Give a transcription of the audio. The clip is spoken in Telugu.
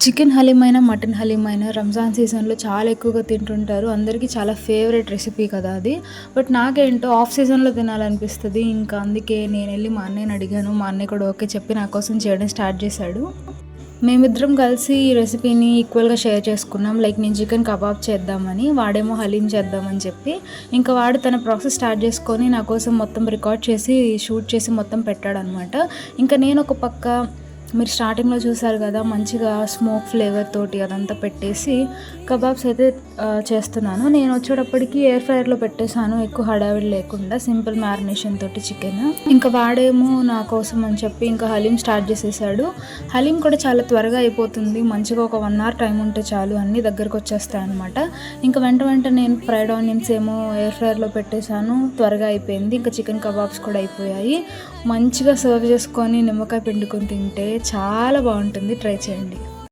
చికెన్ హలీమ్ అయినా, మటన్ హలీమ్ అయినా రంజాన్ సీజన్‌లో చాలా ఎక్కువగా తింటుంటారు. అందరికీ చాలా ఫేవరెట్ రెసిపీ కదా అది. బట్ నాకేంటో ఆఫ్ సీజన్‌లో తినాలనిపిస్తది. ఇంకా అందుకే నేనెళ్ళి మా అన్నయ్యని అడిగాను. మా అన్నయ్య కూడా ఓకే చెప్పి నా కోసం చేయడం స్టార్ట్ చేశాడు. మేమిద్దరం కలిసి ఈ రెసిపీని ఈక్వల్‌గా షేర్ చేసుకున్నాం. లైక్ నేను చికెన్ కబాబ్ చేద్దామని, వాడేమో హలీమ్ చేద్దామని చెప్పి, ఇంకా వాడు తన ప్రాసెస్ స్టార్ట్ చేసుకొని నా కోసం మొత్తం రికార్డ్ చేసి, షూట్ చేసి మొత్తం పెట్టాడనమాట. ఇంకా నేను ఒక పక్క మీరు స్టార్టింగ్‌లో చూసారు కదా! మంచిగా స్మోక్ ఫ్లేవర్ తోటి అదంతా పెట్టేసి కబాబ్స్ అయితే చేస్తున్నాను. నేను వచ్చేటప్పటికి ఎయిర్ ఫ్రైయర్‌లో పెట్టేసాను. ఎక్కువ హడావిడి లేకుండా సింపుల్ మ్యారినేషన్ తోటి చికెన్. ఇంకా వాడేమో నా కోసం అని చెప్పి ఇంకా హలీం స్టార్ట్ చేసేసాడు. హలీం కూడా చాలా త్వరగా అయిపోతుంది. మంచిగా ఒక 1 అవర్ టైం ఉంటే చాలు అన్నీ దగ్గరకు వచ్చేస్తాయన్నమాట. ఇంకా వెంట నేను ఫ్రైడ్ ఆనియన్స్ ఏమో ఎయిర్ ఫ్రైయర్‌లో పెట్టేసాను. త్వరగా అయిపోయింది. ఇంకా చికెన్ కబాబ్స్ కూడా అయిపోయాయి. మంచిగా సర్వ్ చేసుకొని నిమ్మకాయ పిండుకొని తింటే చాలా బాగుంటుంది. ట్రై చేయండి.